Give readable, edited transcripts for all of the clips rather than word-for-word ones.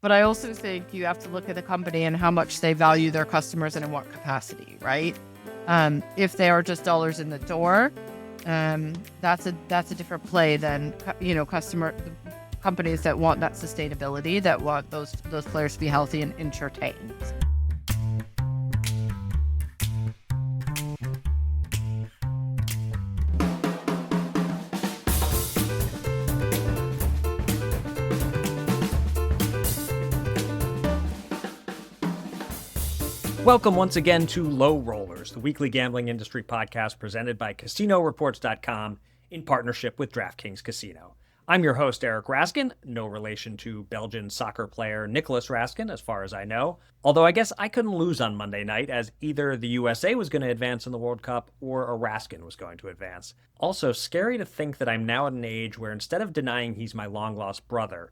But I also think you have to look at the company and how much they value their customers and in what capacity, right? If they are just dollars in the door, that's a different play than companies that want that sustainability, that want those players to be healthy and entertained. Welcome once again to Low Rollers, the weekly gambling industry podcast presented by CasinoReports.com in partnership with DraftKings Casino. I'm your host, Eric Raskin, no relation to Belgian soccer player Nicholas Raskin, as far as I know. Although I guess I couldn't lose on Monday night, as either the USA was going to advance in the World Cup or a Raskin was going to advance. Also, scary to think that I'm now at an age where instead of denying he's my long-lost brother,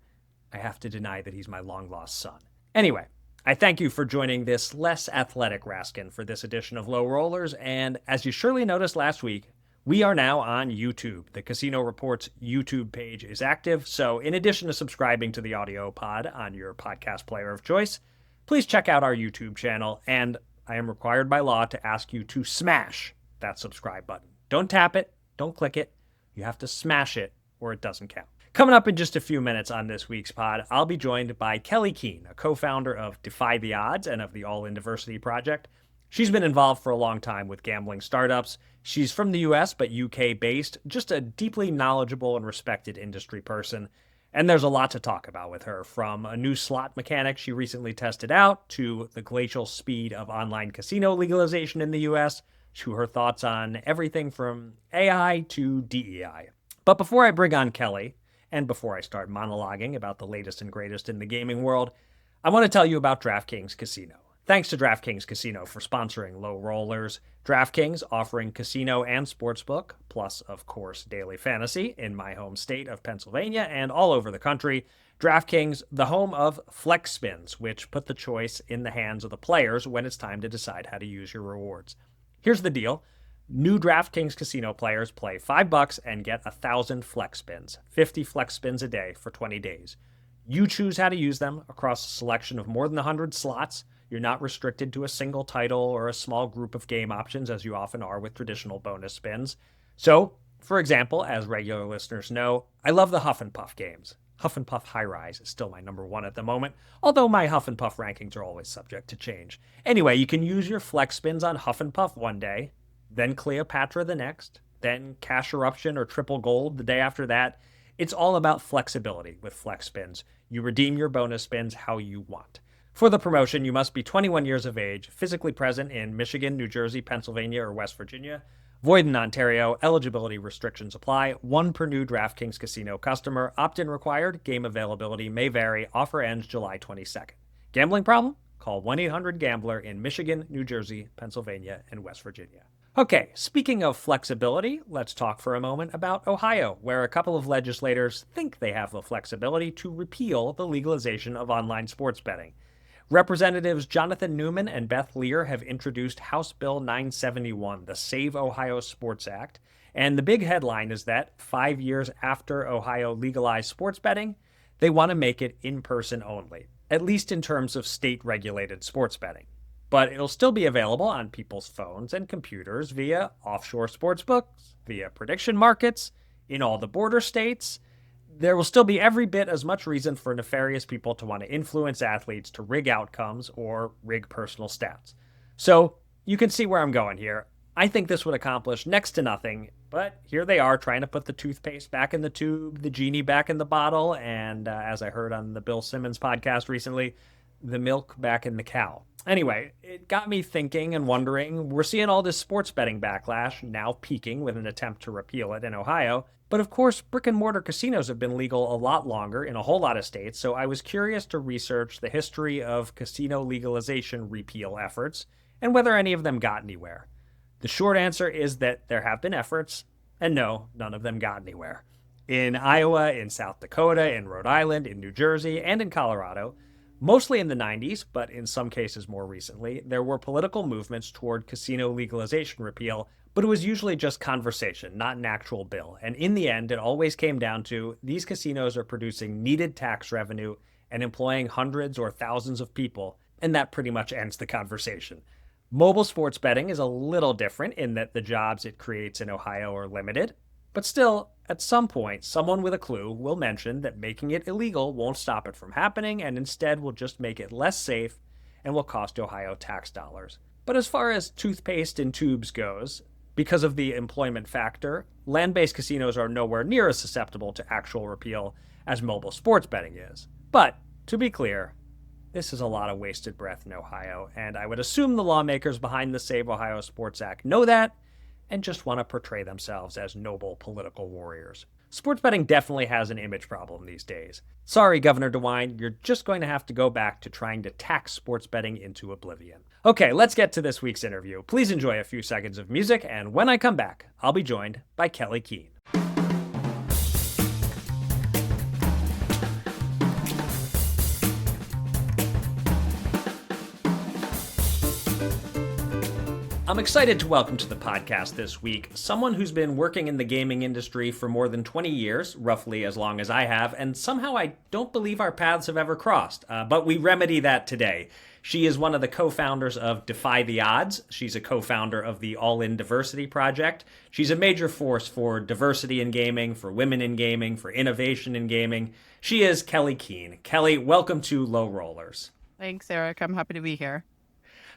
I have to deny that he's my long-lost son. Anyway, I thank you for joining this less athletic Raskin for this edition of Low Rollers, and as you surely noticed last week, we are now on YouTube. The Casino Reports YouTube page is active, so in addition to subscribing to the audio pod on your podcast player of choice, please check out our YouTube channel, and I am required by law to ask you to smash that subscribe button. Don't tap it, don't click it, you have to smash it or it doesn't count. Coming up in just a few minutes on this week's pod, I'll be joined by Kelly Kehn, a co-founder of Defy the Odds and of the All In Diversity Project. She's been involved for a long time with gambling startups. She's from the US, but UK-based, just a deeply knowledgeable and respected industry person. And there's a lot to talk about with her, from a new slot mechanic she recently tested out, to the glacial speed of online casino legalization in the US, to her thoughts on everything from AI to DEI. But before I bring on Kelly, and before I start monologuing about the latest and greatest in the gaming world, I want to tell you about DraftKings Casino. Thanks to DraftKings Casino for sponsoring Low Rollers. DraftKings offering casino and sportsbook, plus, of course, daily fantasy in my home state of Pennsylvania and all over the country. DraftKings, the home of flex spins, which put the choice in the hands of the players when it's time to decide how to use your rewards. Here's the deal. New DraftKings Casino players play $5 and get 1,000 flex spins, 50 flex spins a day for 20 days. You choose how to use them across a selection of more than 100 slots. You're not restricted to a single title or a small group of game options, as you often are with traditional bonus spins. So, for example, as regular listeners know, I love the Huff and Puff games. Huff and Puff High Rise is still my number one at the moment, although my Huff and Puff rankings are always subject to change. Anyway, you can use your flex spins on Huff and Puff one day, then Cleopatra the next, then Cash Eruption or Triple Gold the day after that. It's all about flexibility with flex spins. You redeem your bonus spins how you want. For the promotion, you must be 21 years of age, physically present in Michigan, New Jersey, Pennsylvania, or West Virginia. Void in Ontario. Eligibility restrictions apply. One per new DraftKings Casino customer. Opt-in required. Game availability may vary. Offer ends July 22nd. Gambling problem? Call 1-800-GAMBLER in Michigan, New Jersey, Pennsylvania, and West Virginia. Okay, speaking of flexibility, let's talk for a moment about Ohio, where a couple of legislators think they have the flexibility to repeal the legalization of online sports betting. Representatives Jonathan Newman and Beth Lear have introduced House Bill 971, the Save Ohio Sports Act, and the big headline is that 5 years after Ohio legalized sports betting, they want to make it in-person only, at least in terms of state-regulated sports betting. But it'll still be available on people's phones and computers via offshore sportsbooks, via prediction markets, in all the border states. There will still be every bit as much reason for nefarious people to want to influence athletes to rig outcomes or rig personal stats. So you can see where I'm going here. I think this would accomplish next to nothing, but here they are trying to put the toothpaste back in the tube, the genie back in the bottle, and as I heard on the Bill Simmons podcast recently, the milk back in the cow. Anyway, it got me thinking and wondering, we're seeing all this sports betting backlash, now peaking with an attempt to repeal it in Ohio. But of course, brick and mortar casinos have been legal a lot longer in a whole lot of states, so I was curious to research the history of casino legalization repeal efforts and whether any of them got anywhere. The short answer is that there have been efforts, and no, none of them got anywhere. In Iowa, in South Dakota, in Rhode Island, in New Jersey, and in Colorado, mostly in the 90s, but in some cases more recently, there were political movements toward casino legalization repeal, but it was usually just conversation, not an actual bill. And in the end, it always came down to these casinos are producing needed tax revenue and employing hundreds or thousands of people, and that pretty much ends the conversation. Mobile sports betting is a little different in that the jobs it creates in Ohio are limited, but still, at some point, someone with a clue will mention that making it illegal won't stop it from happening and instead will just make it less safe and will cost Ohio tax dollars. But as far as toothpaste in tubes goes, because of the employment factor, land-based casinos are nowhere near as susceptible to actual repeal as mobile sports betting is. But, to be clear, this is a lot of wasted breath in Ohio, and I would assume the lawmakers behind the Save Ohio Sports Act know that and just want to portray themselves as noble political warriors. Sports betting definitely has an image problem these days. Sorry, Governor DeWine, you're just going to have to go back to trying to tax sports betting into oblivion. Okay, let's get to this week's interview. Please enjoy a few seconds of music, and when I come back, I'll be joined by Kelly Kehn. I'm excited to welcome to the podcast this week someone who's been working in the gaming industry for more than 20 years, roughly as long as I have, and somehow I don't believe our paths have ever crossed, but we remedy that today. She is one of the co-founders of Defy the Odds. She's a co-founder of the All-In Diversity Project. She's a major force for diversity in gaming, for women in gaming, for innovation in gaming. She is Kelly Kehn. Kelly, welcome to Low Rollers. Thanks, Eric. I'm happy to be here.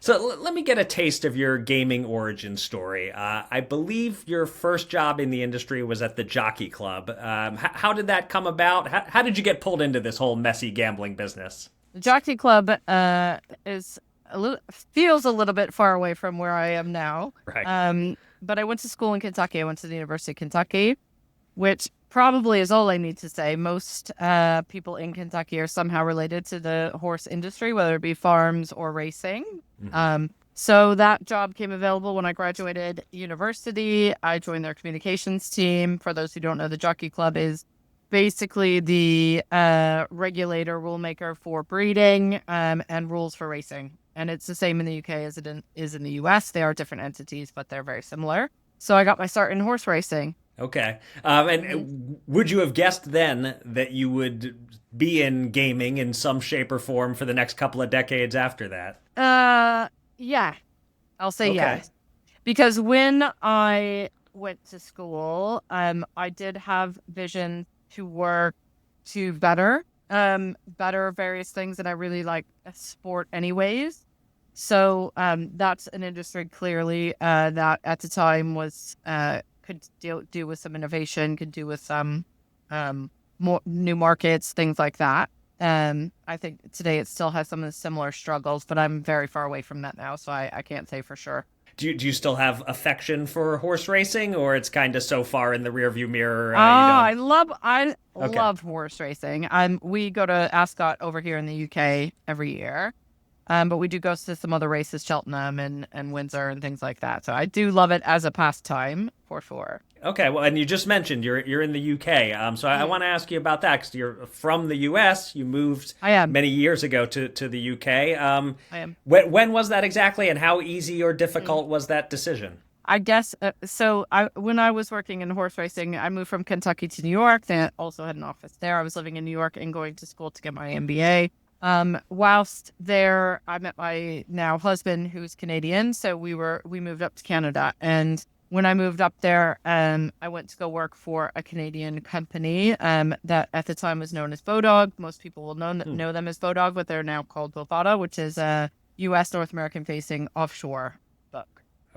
So let me get a taste of your gaming origin story. I believe your first job in the industry was at the Jockey Club. How did that come about? How did you get pulled into this whole messy gambling business? The Jockey Club feels a little bit far away from where I am now. Right. But I went to school in Kentucky. I went to the University of Kentucky, which probably is all I need to say. Most people in Kentucky are somehow related to the horse industry, whether it be farms or racing. Mm-hmm. So that job came available when I graduated university. I joined their communications team. For those who don't know, the Jockey Club is basically the regulator, rule maker for breeding and rules for racing. And it's the same in the UK as it is in the US. They are different entities, but they're very similar. So I got my start in horse racing. Okay. And would you have guessed then that you would be in gaming in some shape or form for the next couple of decades after that? Yeah. I'll say yes. Because when I went to school, I did have vision to work to better various things, and I really like sport anyways. So that's an industry clearly that at the time was could do with some innovation, could do with some more new markets, things like that. I think today it still has some of the similar struggles, but I'm very far away from that now, so I can't say for sure. Do you still have affection for horse racing, or it's kind of so far in the rearview mirror? I love horse racing. We go to Ascot over here in the UK every year. But we do go to some other races, Cheltenham and Windsor and things like that. So I do love it as a pastime, for sure. Okay, well, and you just mentioned you're in the UK. So I want to ask you about that because you're from the US. You moved many years ago to the UK. I am. When was that exactly, and how easy or difficult was that decision? I guess, when I was working in horse racing, I moved from Kentucky to New York. They also had an office there. I was living in New York and going to school to get my MBA. Whilst there, I met my now husband, who's Canadian. So we moved up to Canada. And when I moved up there, I went to go work for a Canadian company, that at the time was known as Bodog. Most people will know them as Bodog, but they're now called Bovada, which is a U.S. North American facing offshore book.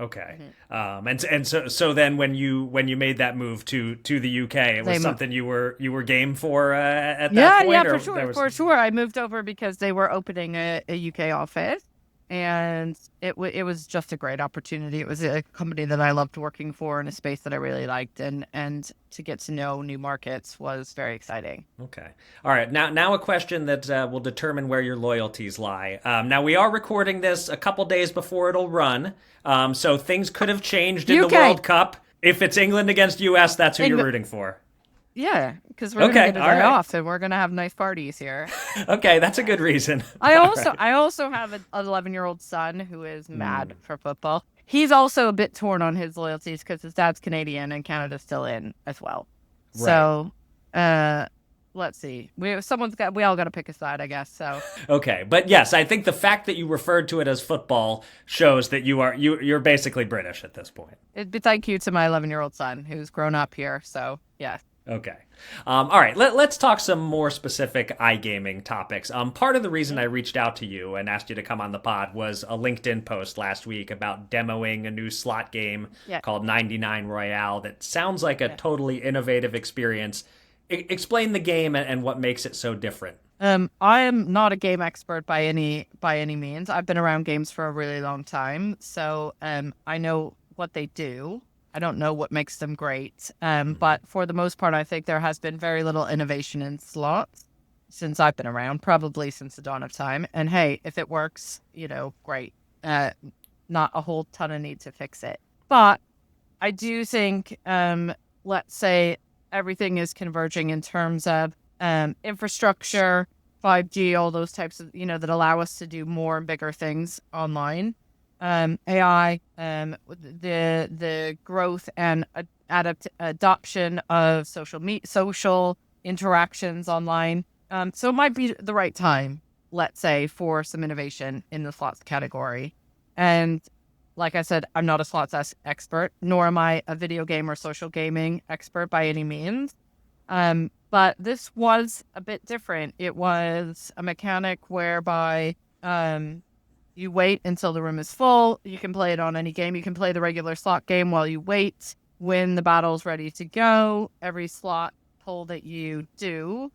Okay. Mm-hmm. So then when you made that move to the UK, it was something you were game for at that point? Yeah, for sure. I moved over because they were opening a UK office, and it was just a great opportunity. It was a company that I loved working for in a space that I really liked, and to get to know new markets was very exciting. Okay. All right. Now a question that will determine where your loyalties lie. Now we are recording this a couple days before it'll run, so things could have changed in the World Cup. If it's England against US, that's who you're rooting for. Yeah, because we're going to get a day off, and we're going to have nice parties here. Okay, that's a good reason. I also have an 11-year-old son who is mad for football. He's also a bit torn on his loyalties because his dad's Canadian and Canada's still in as well. Right. So let's see. We all got to pick a side, I guess. So Okay, but yes, I think the fact that you referred to it as football shows that you're basically British at this point. it'd be thank you to my 11-year-old son who's grown up here. So yeah. Okay. All right. Let's talk some more specific iGaming topics. Part of the reason I reached out to you and asked you to come on the pod was a LinkedIn post last week about demoing a new slot game called 99 Royale that sounds like a totally innovative experience. Explain the game and what makes it so different. I am not a game expert by any means. I've been around games for a really long time, so I know what they do. I don't know what makes them great. But for the most part, I think there has been very little innovation in slots since I've been around, probably since the dawn of time. And hey, if it works, great. Not a whole ton of need to fix it. But I do think, let's say everything is converging in terms of infrastructure, 5G, all those types of, that allow us to do more and bigger things online. AI, the growth and adoption of social interactions online. So it might be the right time, let's say, for some innovation in the slots category. And like I said, I'm not a slots expert, nor am I a video game or social gaming expert by any means. But this was a bit different. It was a mechanic whereby you wait until the room is full. You can play it on any game. You can play the regular slot game while you wait. When the battle's ready to go, every slot pull that you do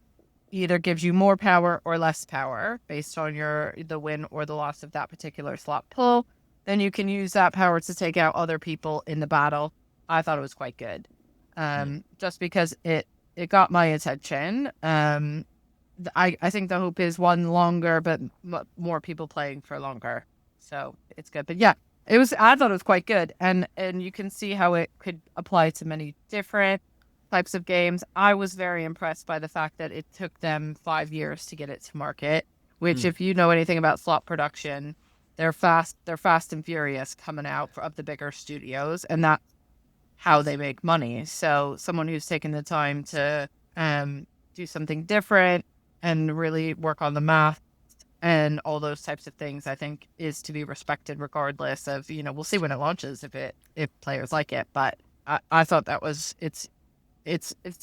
either gives you more power or less power based on the win or the loss of that particular slot pull. Then you can use that power to take out other people in the battle. I thought it was quite good. Just because it got my attention. I think the hope is one longer, but more people playing for longer. So it's good. But yeah, I thought it was quite good. And you can see how it could apply to many different types of games. I was very impressed by the fact that it took them 5 years to get it to market, which if you know anything about slot production, they're fast and furious coming out of the bigger studios, and that's how they make money. So someone who's taken the time to do something different and really work on the math and all those types of things, I think is to be respected regardless of, we'll see when it launches if players like it. But I thought it's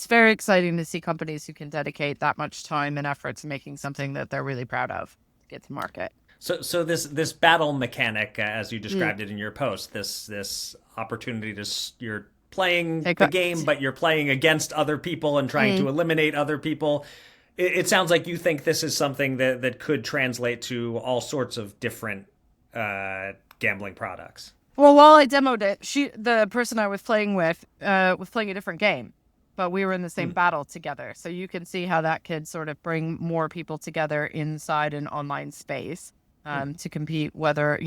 very exciting to see companies who can dedicate that much time and effort to making something that they're really proud of to get to market. So this battle mechanic, as you described it in your post, this opportunity you're playing the game, but you're playing against other people and trying to eliminate other people. It sounds like you think this is something that could translate to all sorts of different gambling products. Well, while I demoed it, the person I was playing with was playing a different game, but we were in the same battle together. So you can see how that could sort of bring more people together inside an online space to compete, whether,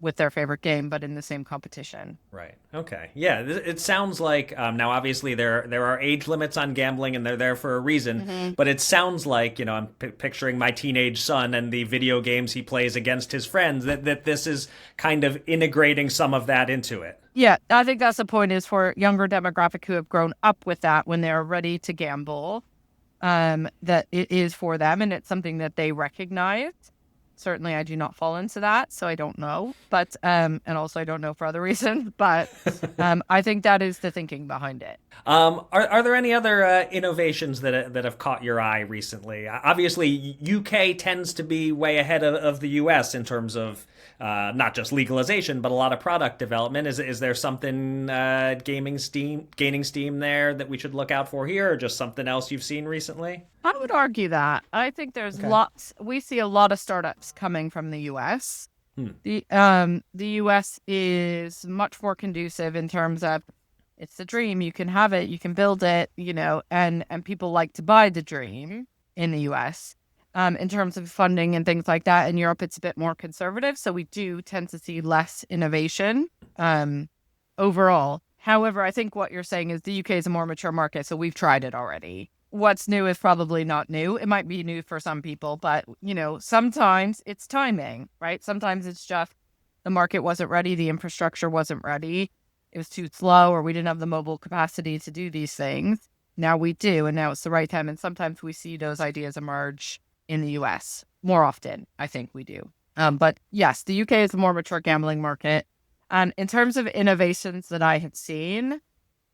with their favorite game, but in the same competition. Right. Okay. Yeah. It sounds like now, obviously, there are age limits on gambling, and they're there for a reason. But it sounds like, I'm picturing my teenage son and the video games he plays against his friends. That this is kind of integrating some of that into it. Yeah, I think that's the point. Is for younger demographic who have grown up with that when they're ready to gamble, that it is for them, and it's something that they recognize. Certainly, I do not fall into that, so I don't know. But and also I don't know for other reasons. But I think that is the thinking behind it. Are there any other innovations that have caught your eye recently? Obviously, UK tends to be way ahead of the US in terms of not just legalization, but a lot of product development. Is there something gaining steam there that we should look out for here, or just something else you've seen recently? I would argue that. I think there's lots. We see a lot of startups coming from the US. The US is much more conducive in terms of it's the dream. You can have it, you can build it, and people like to buy the dream in the US. In terms of funding and things like that. In Europe, it's a bit more conservative, so we do tend to see less innovation overall. However, I think what you're saying is the UK is a more mature market, so we've tried it already. What's new is probably not new. It might be new for some people, but, sometimes it's timing, right? Sometimes it's just the market wasn't ready, the infrastructure wasn't ready, it was too slow, or we didn't have the mobile capacity to do these things. now we do, and now it's the right time. And sometimes we see those ideas emerge in the US more often. I think we do. But yes, the UK is a more mature gambling market. And in terms of innovations that I have seen,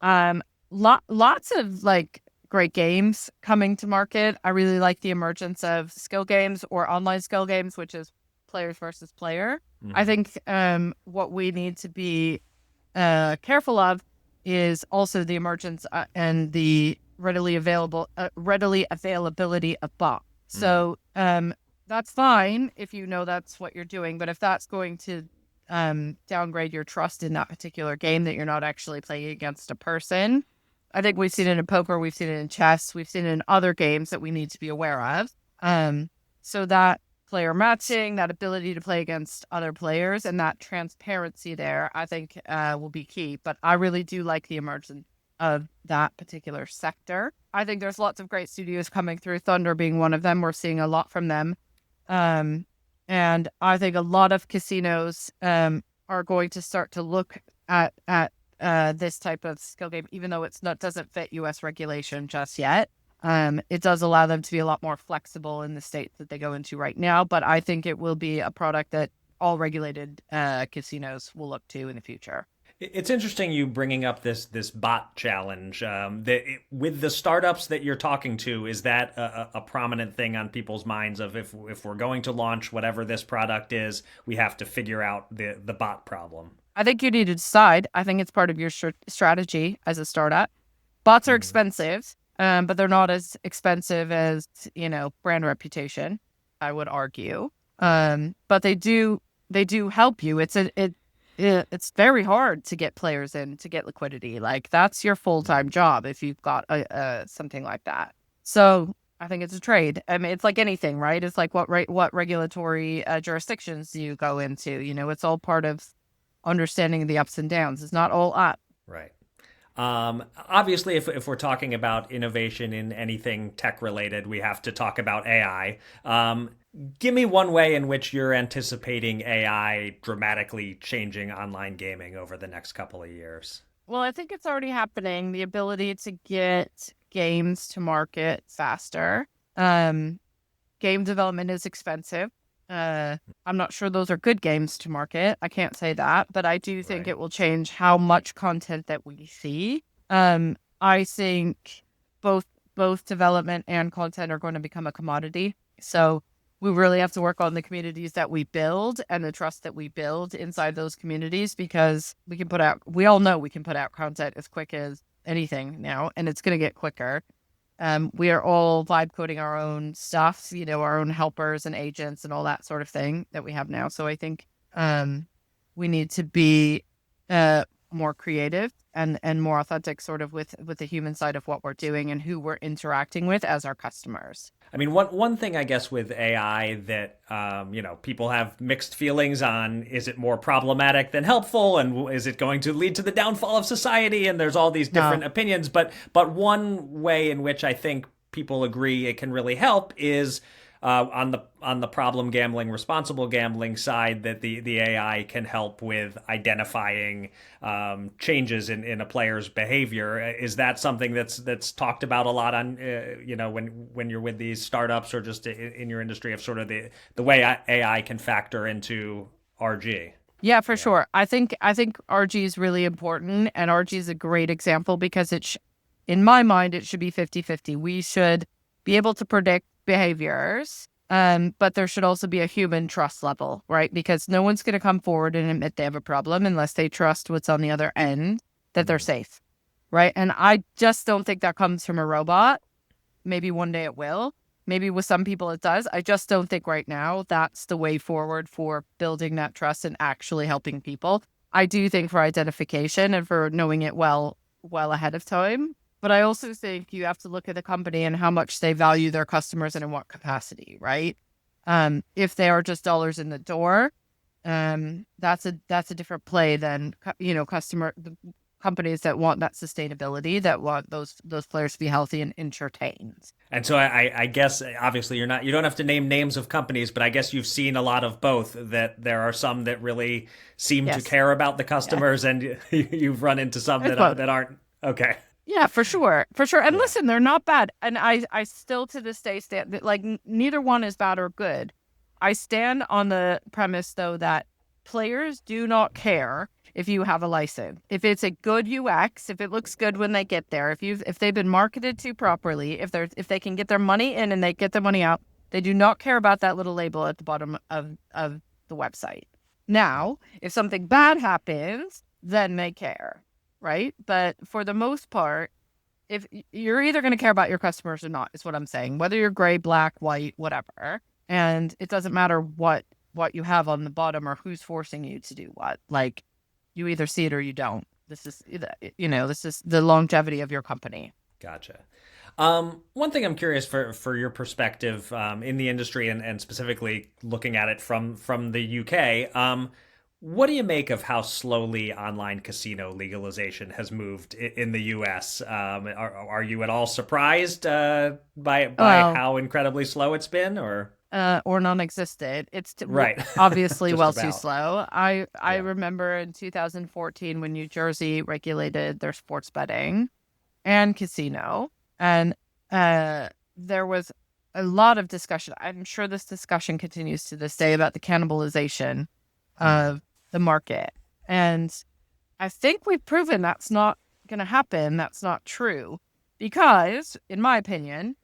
lots of like great games coming to market. I really like the emergence of skill games or online skill games, which is players versus player. I think what we need to be careful of is also the emergence and the readily availability of bots. So that's fine if you know that's what you're doing, but if that's going to downgrade your trust in that particular game, that you're not actually playing against a person. I think we've seen it in poker, we've seen it in chess, we've seen it in other games that we need to be aware of. So that player matching, that ability to play against other players, and that transparency there, I think will be key. But I really do like the emergence of that particular sector. I think there's lots of great studios coming through, Thunder being one of them. We're seeing a lot from them. And I think a lot of casinos are going to start to look at this type of skill game, even though doesn't fit U.S. regulation just yet. It does allow them to be a lot more flexible in the states that they go into right now. But I think it will be a product that all regulated casinos will look to in the future. It's interesting you bringing up this bot challenge. With the startups that you're talking to, is that a prominent thing on people's minds of if we're going to launch whatever this product is, we have to figure out the bot problem? I think you need to decide. I think it's part of your strategy as a startup. Bots are expensive, but they're not as expensive as, brand reputation, I would argue. But they do help you. It's very hard to get players in, to get liquidity. Like, that's your full-time job if you've got something like that. So I think it's a trade. I mean, it's like anything, right? It's like what regulatory jurisdictions do you go into? It's all part of understanding the ups and downs. It's not all up. Right. Obviously, if we're talking about innovation in anything tech related, we have to talk about AI. Give me one way in which you're anticipating AI dramatically changing online gaming over the next couple of years. Well, I think it's already happening. The ability to get games to market faster. Game development is expensive. I'm not sure those are good games to market. I can't say that, but I do think it will change how much content that we see. I think both development and content are going to become a commodity. So we really have to work on the communities that we build and the trust that we build inside those communities, because we all know we can put out content as quick as anything now, and it's going to get quicker. We are all vibe coding our own stuff, our own helpers and agents and all that sort of thing that we have now. So I think we need to be more creative and more authentic sort of with the human side of what we're doing and who we're interacting with as our customers. I mean, one thing I guess with AI that, people have mixed feelings on, is it more problematic than helpful? And is it going to lead to the downfall of society? And there's all these different opinions. But one way in which I think people agree it can really help is on the problem gambling, responsible gambling side, that the AI can help with identifying changes in a player's behavior. Is that something that's talked about a lot on when you're with these startups or just in your industry, of sort of the way AI can factor into RG? Yeah, for sure. I think RG is really important, and RG is a great example because in my mind, it should be 50-50. We should be able to predict behaviors, but there should also be a human trust level, right? Because no one's going to come forward and admit they have a problem unless they trust what's on the other end, that they're safe, right? And I just don't think that comes from a robot. Maybe one day it will. Maybe with some people it does. I just don't think right now that's the way forward for building that trust and actually helping people. I do think for identification and for knowing it well ahead of time. But I also think you have to look at the company and how much they value their customers and in what capacity, right? If they are just dollars in the door, that's a different play than companies that want that sustainability, that want those players to be healthy and entertained. And so I guess obviously you don't have to name names of companies, but I guess you've seen a lot of both, that there are some that really seem to care about the customers, and you've run into some that aren't. Okay. Yeah, for sure. For sure. And Yeah. listen, they're not bad. And I still to this day stand like neither one is bad or good. I stand on the premise though that players do not care if you have a license. If it's a good UX, if it looks good when they get there, if they've been marketed to properly, if they can get their money in and they get their money out, they do not care about that little label at the bottom of the website. Now, if something bad happens, then they care, right? But for the most part, if you're either going to care about your customers or not, is what I'm saying. Whether you're gray, black, white, whatever, and it doesn't matter what you have on the bottom or who's forcing you to do what. Like, you either see it or you don't. This is the longevity of your company. Gotcha. One thing I'm curious for your perspective in the industry and specifically looking at it from the UK. What do you make of how slowly online casino legalization has moved in the U.S.? Are you at all surprised by how incredibly slow it's been, or non-existent? right? Obviously Just well about. too slow. I Yeah. remember in 2014 when New Jersey regulated their sports betting and casino, and there was a lot of discussion. I'm sure this discussion continues to this day about the cannibalization of the market. And I think we've proven that's not going to happen. That's not true. Because, in my opinion,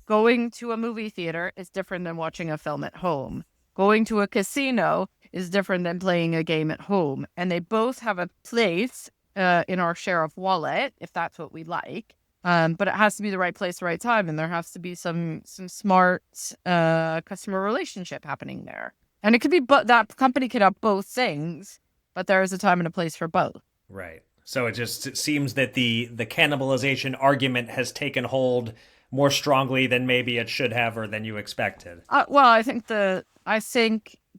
going to a movie theater is different than watching a film at home. Going to a casino is different than playing a game at home. And they both have a place in our share of wallet, if that's what we like. But it has to be the right place, the right time. And there has to be some smart customer relationship happening there. And it could be, but that company could have both things, but there is a time and a place for both. Right. So it seems that the cannibalization argument has taken hold more strongly than maybe it should have or than you expected. Well, I think the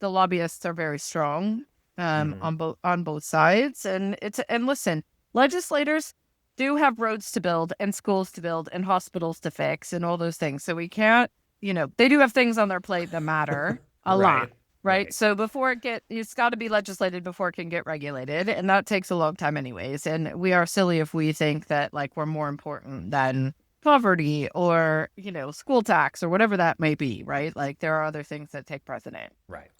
lobbyists are very strong on both sides, and listen, legislators do have roads to build and schools to build and hospitals to fix and all those things. So we can't, they do have things on their plate that matter a lot. Right. So it's got to be legislated before it can get regulated. And that takes a long time anyways. And we are silly if we think that like we're more important than poverty or, school tax or whatever that may be. Right. Like there are other things that take precedent. Right.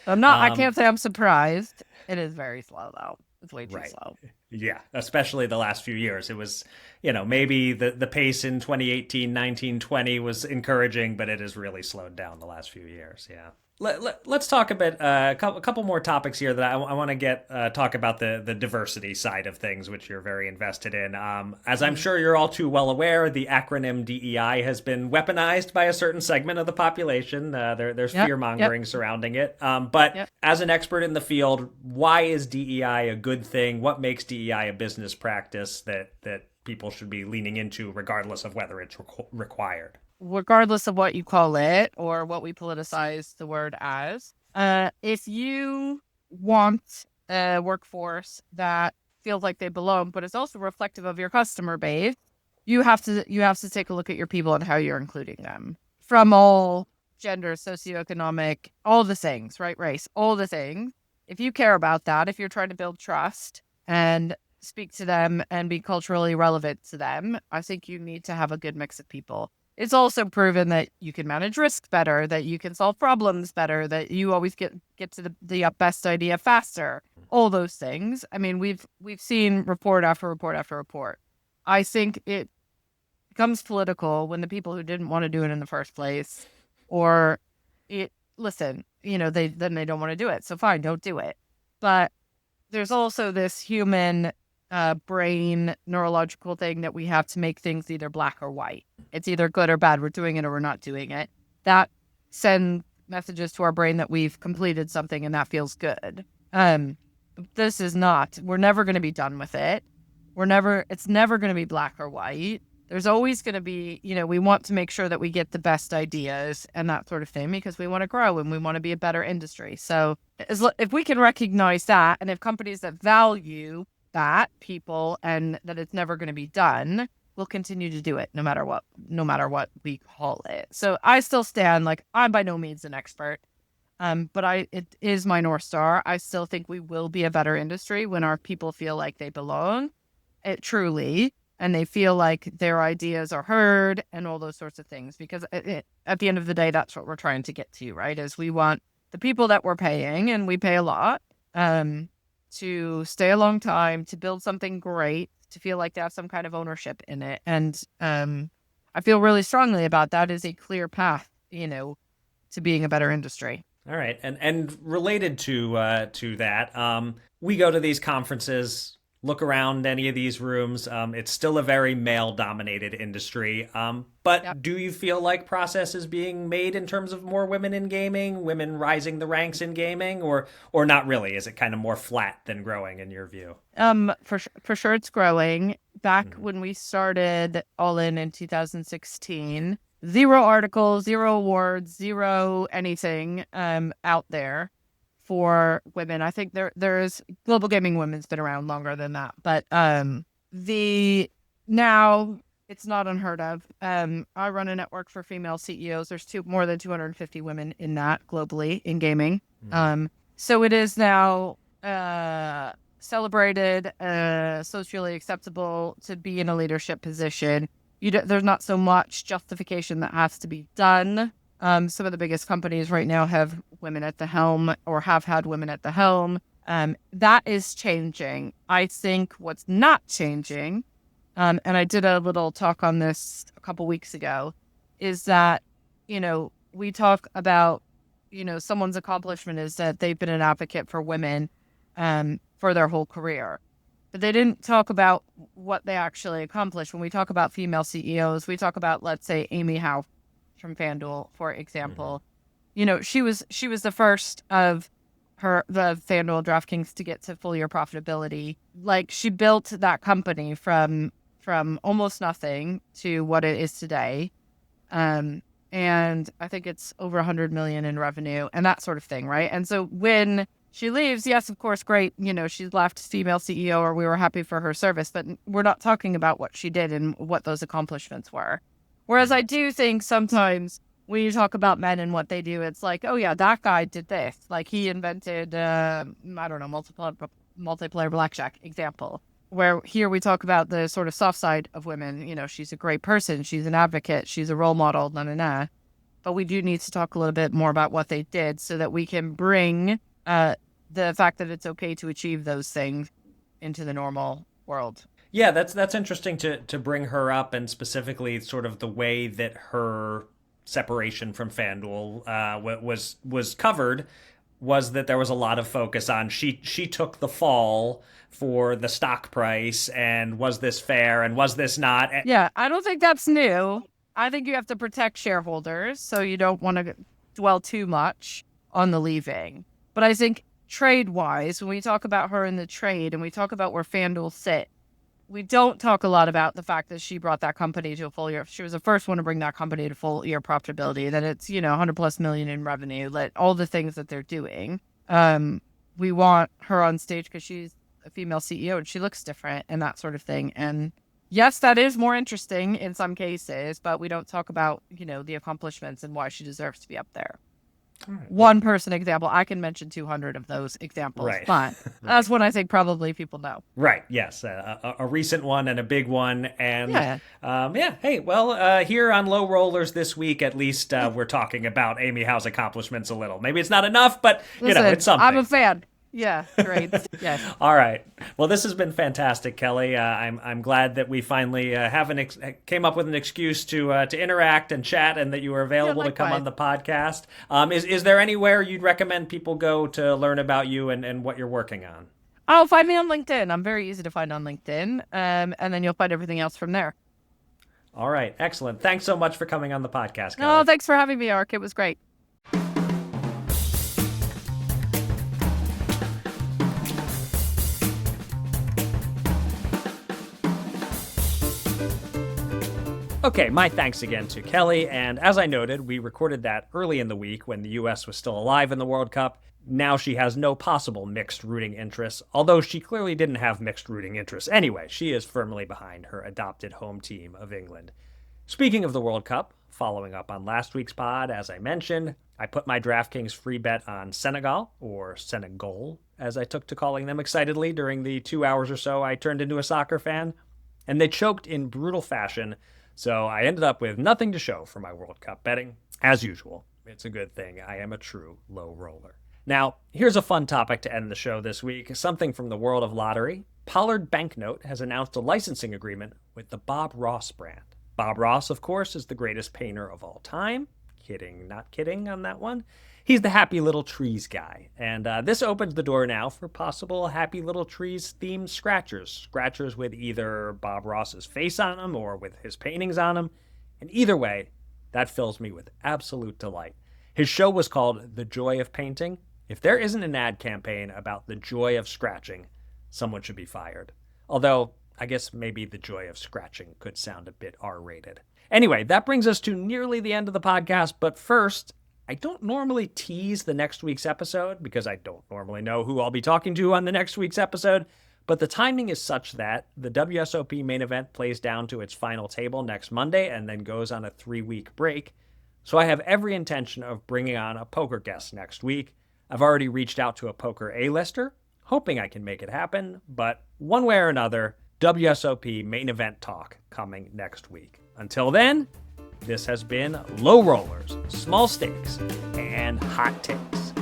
I can't say I'm surprised. It is very slow though. It's way too slow. Yeah, especially the last few years. It was, maybe the pace in 2018, 19, 20 was encouraging, but it has really slowed down the last few years. Yeah. Let's talk a couple more topics here that I want to talk about the diversity side of things, which you're very invested in. As I'm sure you're all too well aware, the acronym DEI has been weaponized by a certain segment of the population. There's fear-mongering surrounding it. But as an expert in the field, why is DEI a good thing? What makes DEI a business practice that people should be leaning into regardless of whether it's required? Regardless of what you call it or what we politicize the word as, if you want a workforce that feels like they belong, but is also reflective of your customer base, you have to take a look at your people and how you're including them from all gender, socioeconomic, all the things, right? Race, all the things. If you care about that, if you're trying to build trust and speak to them and be culturally relevant to them, I think you need to have a good mix of people. It's also proven that you can manage risk better, that you can solve problems better, that you always get to the best idea faster. All those things. I mean, we've seen report after report after report. I think it becomes political when the people who didn't want to do it in the first place, or they don't want to do it. So fine, don't do it. But there's also this human brain neurological thing that we have to make things either black or white. It's either good or bad. We're doing it or we're not doing it. That sends messages to our brain that we've completed something and that feels good. This is not. We're never going to be done with it. It's never going to be black or white. There's always going to be, we want to make sure that we get the best ideas and that sort of thing because we want to grow and we want to be a better industry. So if we can recognize that, and if companies that value that people and that it's never going to be done, we'll continue to do it no matter what we call it. So I still stand, like, I'm by no means an expert, but it is my North Star. I still think we will be a better industry when our people feel like they belong. It truly. and they feel like their ideas are heard and all those sorts of things. Because at the end of the day, that's what we're trying to get to, right? Is we want the people that we're paying, and we pay a lot, to stay a long time, to build something great, to feel like they have some kind of ownership in it. And I feel really strongly about that is a clear path, to being a better industry. All right, and related to that, we go to these conferences, look around any of these rooms. It's still a very male-dominated industry. But Yep. do you feel like progress is being made in terms of more women in gaming, women rising the ranks in gaming, or not really? Is it kind of more flat than growing in your view? For sure, it's growing. Back when we started All In 2016. 0 articles, 0 awards, 0 anything out there for women. I think there's Global Gaming Women's been around longer than that, but now it's not unheard of. I run a network for female CEOs. There's more than 250 women in that globally in gaming. So it is now celebrated, socially acceptable to be in a leadership position. There's not so much justification that has to be done. Some of the biggest companies right now have women at the helm or have had women at the helm. That is changing. I think what's not changing, and I did a little talk on this a couple weeks ago, is that, we talk about, someone's accomplishment is that they've been an advocate for women for their whole career. But they didn't talk about what they actually accomplished. When we talk about female CEOs, we talk about, let's say, Amy Howe from FanDuel, for example. She was the first of the FanDuel DraftKings to get to full year profitability. Like, she built that company from almost nothing to what it is today. And I think it's over 100 million in revenue and that sort of thing, right? And so when she leaves, yes, of course, great. She's left female CEO, or we were happy for her service, but we're not talking about what she did and what those accomplishments were. Whereas I do think sometimes when you talk about men and what they do, it's like, oh yeah, that guy did this. Like, he invented, multiplayer blackjack example. Where here we talk about the sort of soft side of women. She's a great person. She's an advocate. She's a role model, But we do need to talk a little bit more about what they did so that we can bring the fact that it's okay to achieve those things into the normal world. Yeah, that's interesting to bring her up, and specifically sort of the way that her separation from FanDuel was covered, was that there was a lot of focus on she took the fall for the stock price, and was this fair and was this not? Yeah, I don't think that's new. I think you have to protect shareholders, so you don't want to dwell too much on the leaving. But I think trade-wise, when we talk about her in the trade and we talk about where FanDuel sit, we don't talk a lot about the fact that she brought that company to a full year. She was the first one to bring that company to full year profitability, that it's, 100+ million in revenue, that all the things that they're doing. We want her on stage because she's a female CEO and she looks different and that sort of thing. And yes, that is more interesting in some cases, but we don't talk about, the accomplishments and why she deserves to be up there. Right. One person example. I can mention 200 of those examples, right. But that's one I think probably people know. Right. Yes. A recent one and a big one. And Hey, well, here on Low Rollers this week, at least we're talking about Amy Howe's accomplishments a little. Maybe it's not enough, but Listen, it's something. I'm a fan. Yeah, great. Yes. All right. Well, this has been fantastic, Kelly. I'm glad that we finally came up with an excuse to interact and chat, and that you were available to come on the podcast. Is there anywhere you'd recommend people go to learn about you and what you're working on? Oh, find me on LinkedIn. I'm very easy to find on LinkedIn, and then you'll find everything else from there. All right. Excellent. Thanks so much for coming on the podcast, Kelly. Oh, thanks for having me, Eric. It was great. Okay, my thanks again to Kelly, and as I noted, we recorded that early in the week when the U.S. was still alive in the World Cup. Now she has no possible mixed rooting interests, although she clearly didn't have mixed rooting interests anyway. She is firmly behind her adopted home team of England. Speaking of the World Cup, following up on last week's pod, as I mentioned, I put my DraftKings free bet on Senegal, or Senegal, as I took to calling them excitedly during the 2 hours or so I turned into a soccer fan. and they choked in brutal fashion, so I ended up with nothing to show for my World Cup betting. As usual, it's a good thing I am a true low roller. Now, here's a fun topic to end the show this week, something from the world of lottery. Pollard Banknote has announced a licensing agreement with the Bob Ross brand. Bob Ross, of course, is the greatest painter of all time. Kidding, not kidding on that one. He's the Happy Little Trees guy, and this opens the door now for possible Happy Little Trees themed scratchers with either Bob Ross's face on them or with his paintings on them. And either way, that fills me with absolute delight. His show was called The Joy of Painting. If there isn't an ad campaign about the joy of scratching, someone should be fired. Although, I guess maybe the joy of scratching could sound a bit R-rated. Anyway, that brings us to nearly the end of the podcast, but first, I don't normally tease the next week's episode because I don't normally know who I'll be talking to on the next week's episode, but the timing is such that the WSOP main event plays down to its final table next Monday and then goes on a 3-week break. So I have every intention of bringing on a poker guest next week. I've already reached out to a poker A-lister, hoping I can make it happen, but one way or another, WSOP main event talk coming next week. Until then, this has been Low Rollers, Small Stakes, and Hot Takes.